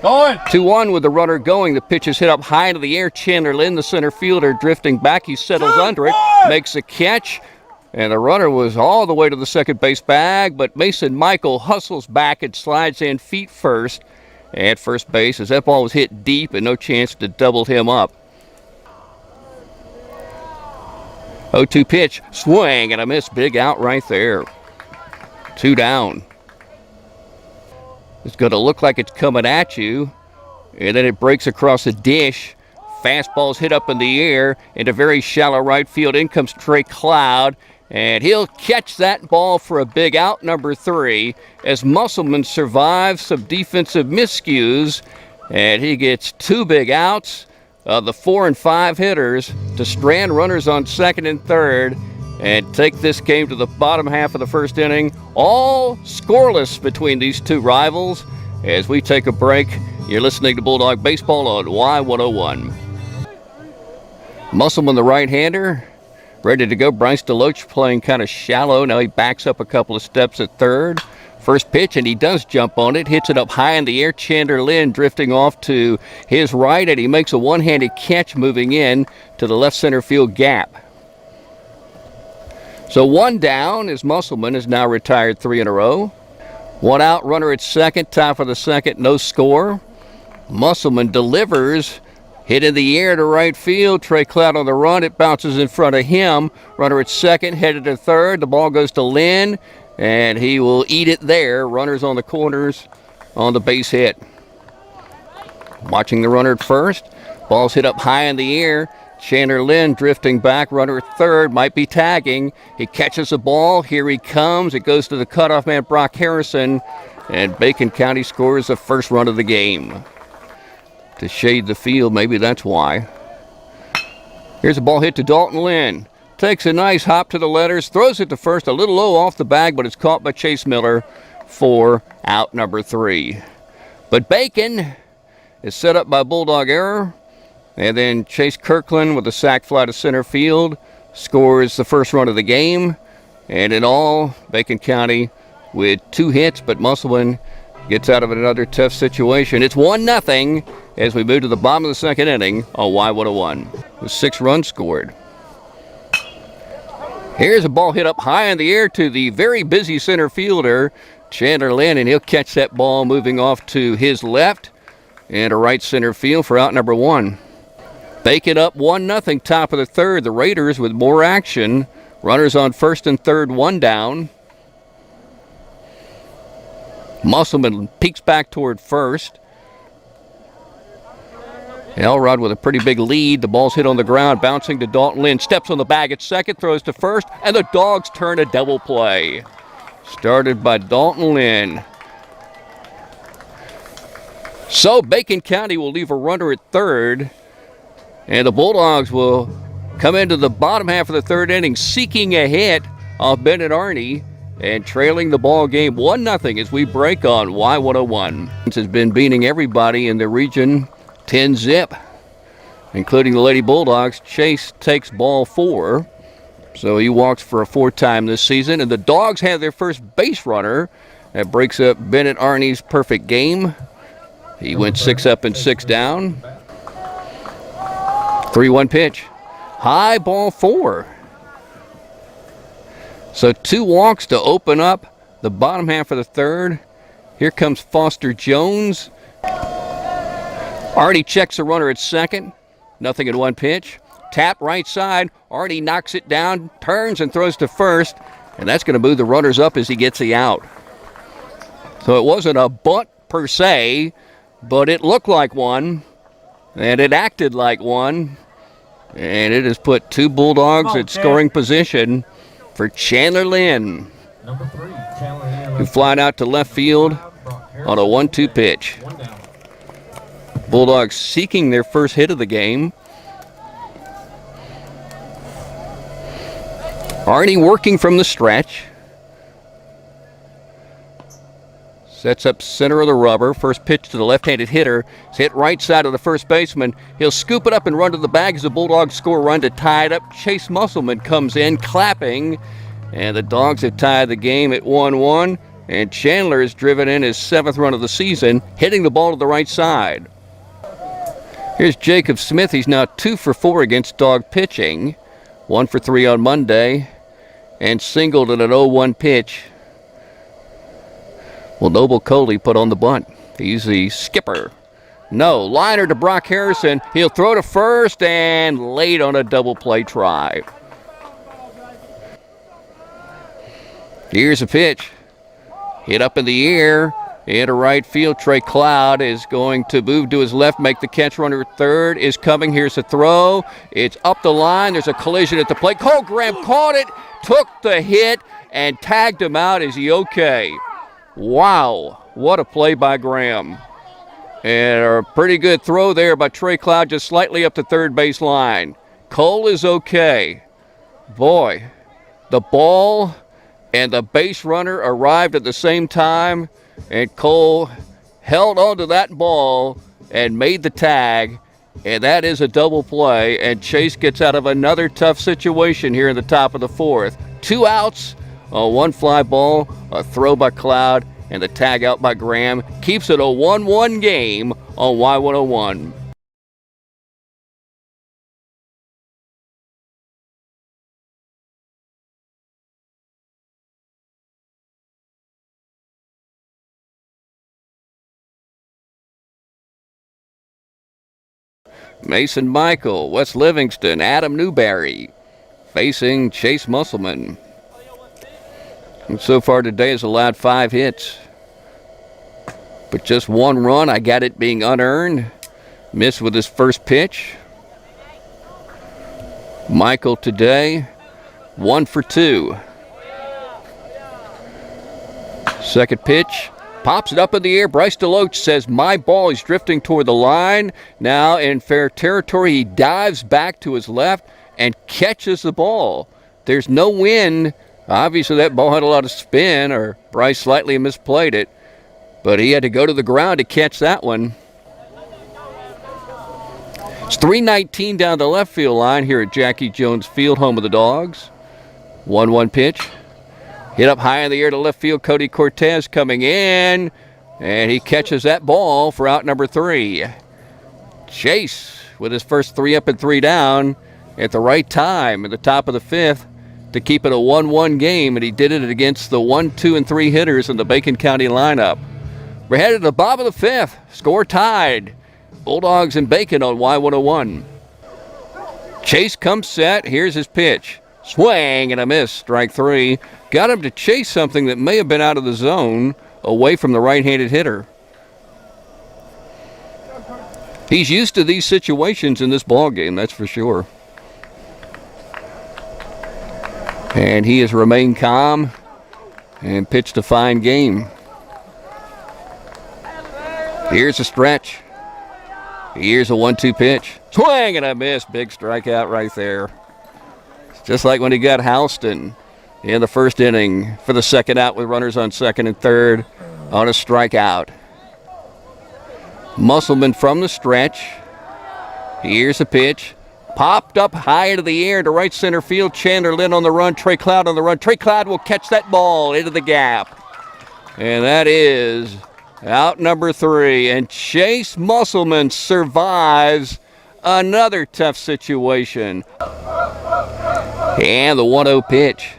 2-1 with the runner going. The pitch is hit up high into the air. Chandler Lynn, the center fielder, drifting back. He settles under it, makes a catch. And the runner was all the way to the second base bag, but Mason Michael hustles back and slides in feet first at first base as that ball was hit deep and no chance to double him up. 0-2 pitch, swing and a miss, big out right there. 2 down. It's going to look like it's coming at you, and then it breaks across the dish. Fastball's hit up in the air into very shallow right field. In comes Trey Cloud, and he'll catch that ball for a big out, number 3, as Musselman survives some defensive miscues, and he gets 2 big outs of the 4 and 5 hitters to strand runners on second and third and take this game to the bottom half of the first inning. All scoreless between these two rivals. As we take a break, you're listening to Bulldog Baseball on Y101. Musselman, the right-hander, ready to go. Bryce DeLoach playing kind of shallow. Now he backs up a couple of steps at third. First pitch, and he does jump on it. Hits it up high in the air. Chandler Lynn drifting off to his right, and he makes a one-handed catch moving in to the left center field gap. So 1 down as Musselman is now retired 3 in a row. 1 out, runner at second, top of the second, no score. Musselman delivers. Hit in the air to right field. Trey Cloud on the run. It bounces in front of him. Runner at second, headed to third. The ball goes to Lynn, and he will eat it there. Runners on the corners on the base hit. Watching the runner at first. Ball's hit up high in the air. Chandler Lynn drifting back. Runner at third, might be tagging. He catches the ball. Here he comes. It goes to the cutoff man, Brock Harrison, and Bacon County scores the first run of the game. To shade the field, maybe that's why. Here's a ball hit to Dalton Lynn. Takes a nice hop to the letters, throws it to first, a little low off the bag, but it's caught by Chase Miller for out number 3. But Bacon is set up by Bulldog error, and then Chase Kirkland with a sac fly to center field scores the first run of the game. And in all, Bacon County with 2 hits, but Musselman gets out of another tough situation. It's 1-0 as we move to the bottom of the second inning on Y101 with 6 runs scored. Here's a ball hit up high in the air to the very busy center fielder, Chandler Lynn, and he'll catch that ball moving off to his left and a right center field for out number 1. Bacon up 1-0, top of the third. The Raiders with more action. Runners on first and third, 1 down. Musselman peeks back toward first. Elrod with a pretty big lead. The ball's hit on the ground, bouncing to Dalton Lynn. Steps on the bag at second, throws to first, and the Dogs turn a double play. Started by Dalton Lynn. So Bacon County will leave a runner at third, and the Bulldogs will come into the bottom half of the third inning seeking a hit off Bennett Arney and trailing the ball game 1-0 as we break on Y101. This has been beating everybody in the region 10-zip, including the Lady Bulldogs. Chase takes ball 4, so he walks for a 4th time this season. And the Dogs have their first base runner. That breaks up Bennett Arney's perfect game. He went 6 up and 6 down. 3-1 pitch. High, ball 4. So 2 walks to open up the bottom half of the third. Here comes Foster Jones. Artie checks the runner at second. 0-1 pitch. Tap right side. Artie knocks it down, turns and throws to first. And that's going to move the runners up as he gets the out. So it wasn't a bunt per se, but it looked like one. And it acted like one. And it has put 2 Bulldogs at scoring position for Chandler Lynn, Number 3, Chandler Lynn, who flied out to left field on a 1-2 pitch. Bulldogs seeking their first hit of the game. Arnie working from the stretch. Sets up center of the rubber. First pitch to the left-handed hitter. It's hit right side of the first baseman. He'll scoop it up and run to the bag as the Bulldogs score a run to tie it up. Chase Musselman comes in clapping, and the Dogs have tied the game at 1-1. And Chandler has driven in his 7th run of the season, hitting the ball to the right side. Here's Jacob Smith. He's now 2 for 4 against dog pitching. 1 for 3 on Monday. And singled at an 0-1 pitch. Well, Noble Coley put on the bunt. He's the skipper. No, liner to Brock Harrison. He'll throw to first and late on a double play try. Here's a pitch. Hit up in the air. Into right field. Trey Cloud is going to move to his left, make the catch. Runner at third is coming. Here's the throw. It's up the line. There's a collision at the plate. Cole Graham caught it, took the hit, and tagged him out. Is he okay? Wow, what a play by Graham. And a pretty good throw there by Trey Cloud, just slightly up the third base line. Cole is okay. Boy, the ball and the base runner arrived at the same time, and Cole held onto that ball and made the tag, and that is a double play, and Chase gets out of another tough situation here in the top of the 4th. 2 outs, a 1 fly ball, a throw by Cloud, and the tag out by Graham keeps it a 1-1 game on Y101. Mason Michael, Wes Livingston, Adam Newberry facing Chase Musselman. And so far today has allowed 5 hits. But just 1 run, I got it being unearned. Missed with his first pitch. Michael today, 1 for 2. Second pitch. Pops it up in the air. Bryce DeLoach says, my ball is drifting toward the line. Now in fair territory, he dives back to his left and catches the ball. There's no wind. Obviously, that ball had a lot of spin, or Bryce slightly misplayed it. But he had to go to the ground to catch that one. It's 3:19 down the left field line here at Jackie Jones Field, home of the Dogs. 1-1 pitch. Hit up high in the air to left field. Cody Cortez coming in, and he catches that ball for out number 3. Chase with his first 3 up and 3 down at the right time at the top of the 5th to keep it a 1-1 game, and he did it against the 1, 2, and 3 hitters in the Bacon County lineup. We're headed to the bottom of the 5th. Score tied. Bulldogs and Bacon on Y101. Chase comes set. Here's his pitch. Swing and a miss. Strike 3. Got him to chase something that may have been out of the zone away from the right-handed hitter. He's used to these situations in this ball game, that's for sure. And he has remained calm and pitched a fine game. Here's a stretch. Here's a 1-2 pitch. Swing and a miss. Big strikeout right there. Just like when he got Houston in the first inning for the second out with runners on second and third on a strikeout. Musselman from the stretch. Here's a pitch. Popped up high into the air to right center field. Chandler Lynn on the run. Trey Cloud on the run. Trey Cloud will catch that ball into the gap. And that is out number 3. And Chase Musselman survives another tough situation. And the 1-0 pitch.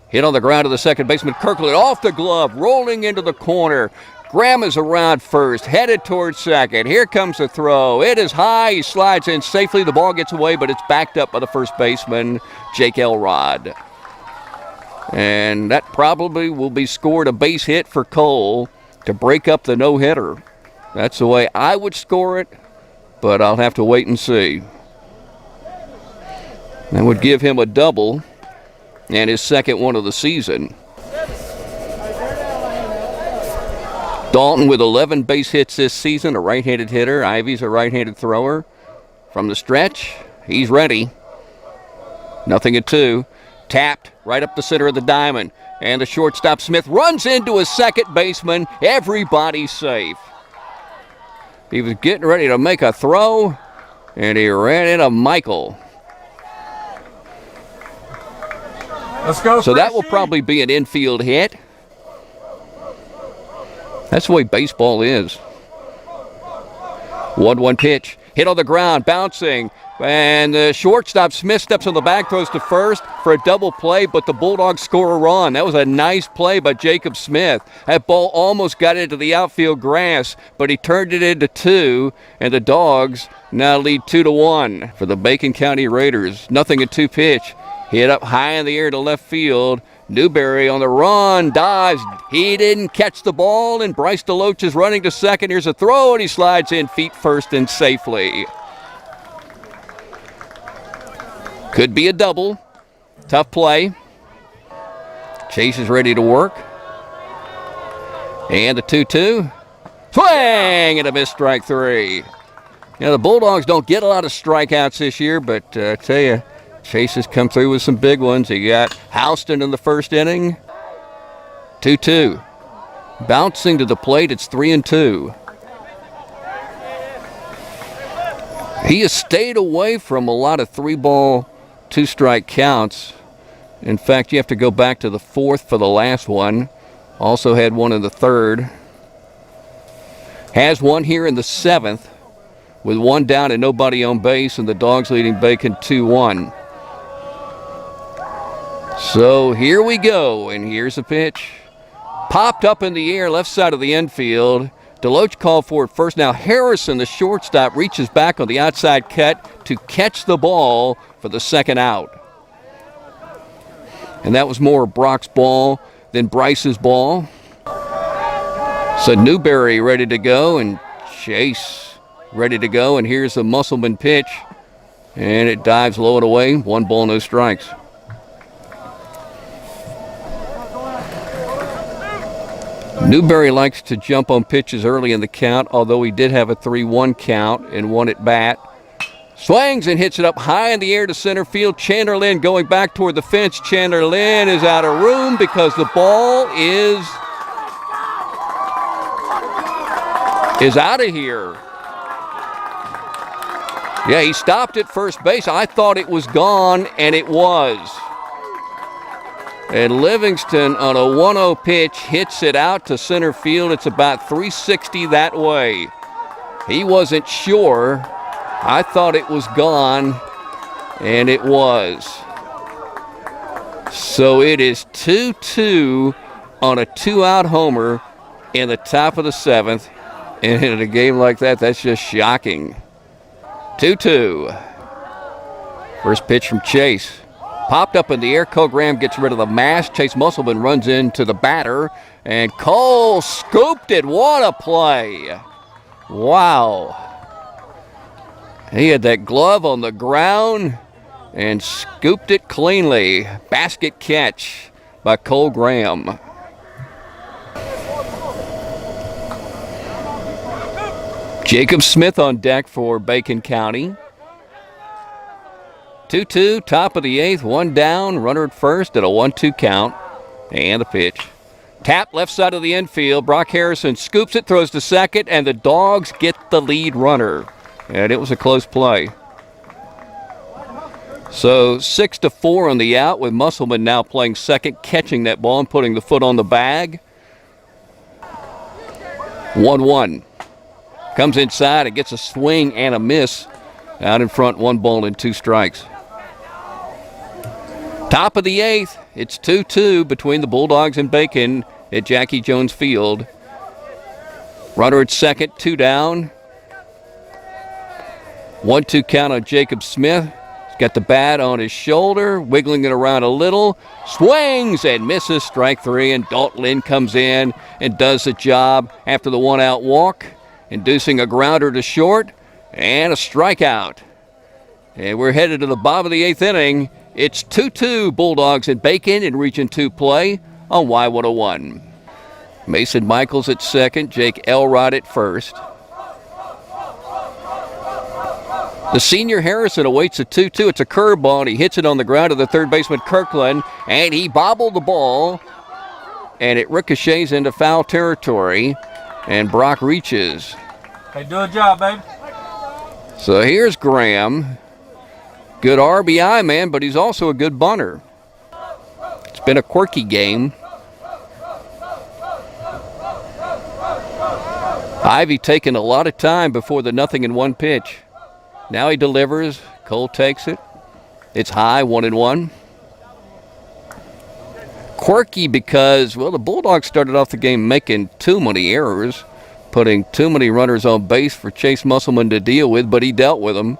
Hit on the ground to the second baseman. Kirkland off the glove, rolling into the corner. Graham is around first, headed towards second. Here comes the throw. It is high. He slides in safely. The ball gets away, but it's backed up by the first baseman, Jake Elrod. And that probably will be scored a base hit for Cole to break up the no-hitter. That's the way I would score it, but I'll have to wait and see. That would give him a double and his second one of the season. Dalton with 11 base hits this season, a right-handed hitter. Ivy's a right-handed thrower. From the stretch, he's ready. 0-2. Tapped right up the center of the diamond. And the shortstop Smith runs into a second baseman. Everybody's safe. He was getting ready to make a throw, and he ran into Michael. Let's go. So that will probably be an infield hit. That's the way baseball is. 1-1 pitch. Hit on the ground, bouncing. And the shortstop Smith steps on the back, throws to first for a double play, but the Bulldogs score a run. That was a nice play by Jacob Smith. That ball almost got into the outfield grass, but he turned it into 2, and the Dogs now lead 2-1 for the Bacon County Raiders. Nothing in 2 pitch. Hit up high in the air to left field. Newberry on the run, dives. He didn't catch the ball, and Bryce DeLoach is running to second. Here's a throw, and he slides in feet first and safely. Could be a double. Tough play. Chase is ready to work. And the 2-2. Swing and a missed strike 3. The Bulldogs don't get a lot of strikeouts this year, but I tell you, Chase has come through with some big ones. He got Houston in the first inning. 2-2. Bouncing to the plate, it's 3-2. He has stayed away from a lot of 3-ball, 2-strike counts. In fact, you have to go back to the 4th for the last one. Also had one in the 3rd. Has one here in the 7th with 1 down and nobody on base, and the Dogs leading Bacon 2-1. So here we go, and here's the pitch. Popped up in the air, left side of the infield. DeLoach called for it first. Now Harrison, the shortstop, reaches back on the outside cut to catch the ball for the second out. And that was more Brock's ball than Bryce's ball. So Newberry ready to go, and Chase ready to go. And here's the Musselman pitch. And it dives low and away. 1 ball, no strikes. Newberry likes to jump on pitches early in the count, although he did have a 3-1 count and 1 at bat. Swings and hits it up high in the air to center field. Chandler Lynn going back toward the fence. Chandler Lynn is out of room because the ball is out of here. Yeah, he stopped at first base. I thought it was gone, and it was. And Livingston on a 1-0 pitch hits it out to center field. It's about 360 that way. He wasn't sure. I thought it was gone, and it was. So it is 2-2 on a 2-out homer in the top of the 7th. And in a game like that, that's just shocking. 2-2. First pitch from Chase. Popped up in the air. Cole Graham gets rid of the mask. Chase Musselman runs into the batter. And Cole scooped it. What a play. Wow. He had that glove on the ground and scooped it cleanly. Basket catch by Cole Graham. Jacob Smith on deck for Bacon County. 2-2, top of the 8th, 1 down, runner at first at a 1-2 count. And the pitch. Tap left side of the infield. Brock Harrison scoops it, throws to second, and the Dogs get the lead runner. And it was a close play. So 6-4 on the out, with Musselman now playing second, catching that ball and putting the foot on the bag. 1-1. Comes inside, it gets a swing and a miss. Out in front, 1 ball and 2 strikes. Top of the 8th, it's 2-2 between the Bulldogs and Bacon at Jackie Jones Field. Runner at second, 2 down. 1-2 count on Jacob Smith. He's got the bat on his shoulder, wiggling it around a little. Swings and misses, strike 3, and Dalton Lynn comes in and does the job after the 1-out walk, inducing a grounder to short and a strikeout. And we're headed to the bottom of the 8th inning. It's 2-2 Bulldogs and Bacon in Region 2 play on Y101. Mason Michaels at second, Jake Elrod at first. The senior Harrison awaits a 2-2. It's a curveball, and he hits it on the ground to the third baseman Kirkland, and he bobbled the ball, and it ricochets into foul territory, and Brock reaches. Hey, do a job, baby. So here's Graham. Good RBI man, but he's also a good bunter. It's been a quirky game. Ivy taking a lot of time before the 0-1 pitch. Now he delivers. Cole takes it. It's high, 1-1. Quirky because, well, the Bulldogs started off the game making too many errors, putting too many runners on base for Chase Musselman to deal with, but he dealt with them.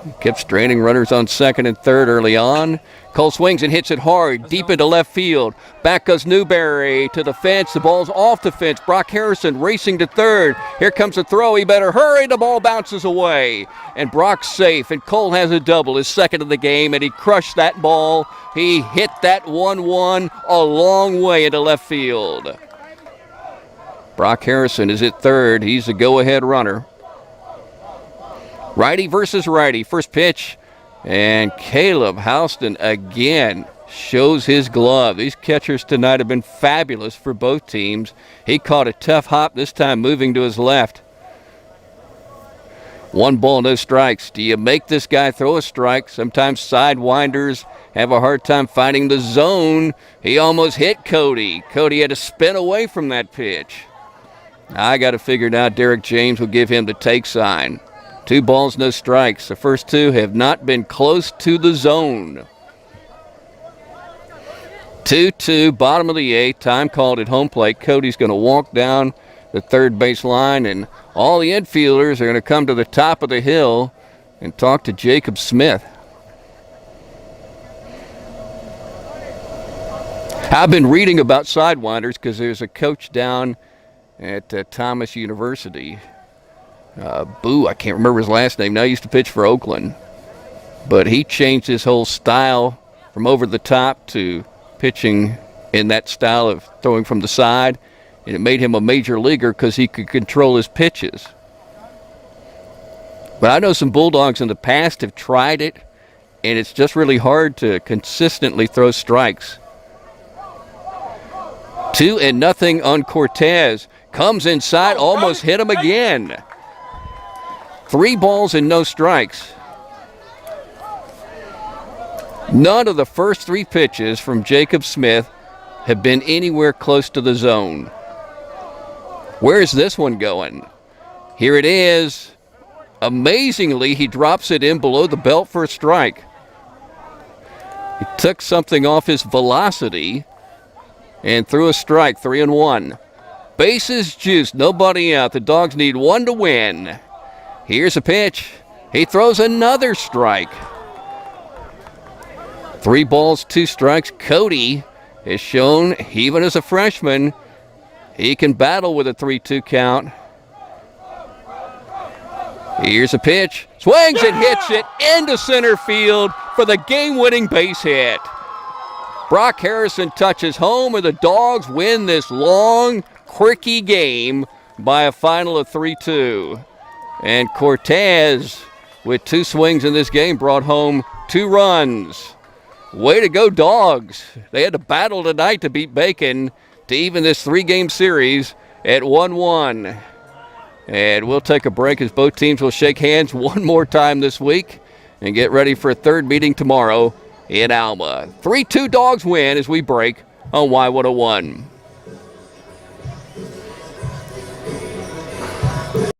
He kept straining runners on second and third early on. Cole swings and hits it hard, deep into left field. Back goes Newberry to the fence. The ball's off the fence. Brock Harrison racing to third. Here comes the throw. He better hurry. The ball bounces away. And Brock's safe, and Cole has a double, his second of the game, and he crushed that ball. He hit that 1-1 a long way into left field. Brock Harrison is at third. He's the go-ahead runner. Righty versus righty. First pitch. And Caleb Houston again shows his glove. These catchers tonight have been fabulous for both teams. He caught a tough hop, this time moving to his left. 1 ball, no strikes. Do you make this guy throw a strike? Sometimes sidewinders have a hard time finding the zone. He almost hit Cody. Cody had to spin away from that pitch. I got to figure it out. Derek James will give him the take sign. 2 balls, no strikes. The first 2 have not been close to the zone. 2-2, bottom of the 8th. Time called at home plate. Cody's going to walk down the third base line, and all the infielders are going to come to the top of the hill and talk to Jacob Smith. I've been reading about sidewinders because there's a coach down at Thomas University. I can't remember his last name. Now he used to pitch for Oakland. But he changed his whole style from over the top to pitching in that style of throwing from the side. And it made him a major leaguer because he could control his pitches. But I know some Bulldogs in the past have tried it, and it's just really hard to consistently throw strikes. 2-0 on Cortez. Comes inside, almost hit him again. 3 balls and no strikes. None of the first 3 pitches from Jacob Smith have been anywhere close to the zone. Where's this one going? Here it is. Amazingly, he drops it in below the belt for a strike. He took something off his velocity and threw a strike, 3-1. Bases juiced, nobody out. The Dogs need 1 to win. Here's a pitch. He throws another strike. 3 balls, 2 strikes. Cody has shown, even as a freshman, he can battle with a 3-2 count. Here's a pitch. Swings and hits it into center field for the game-winning base hit. Brock Harrison touches home, and the Dogs win this long, quirky game by a final of 3-2. And Cortez, with 2 swings in this game, brought home 2 runs. Way to go, Dogs. They had to battle tonight to beat Bacon to even this 3-game series at 1-1. And we'll take a break as both teams will shake hands one more time this week and get ready for a third meeting tomorrow in Alma. 3-2 Dogs win as we break on Y101.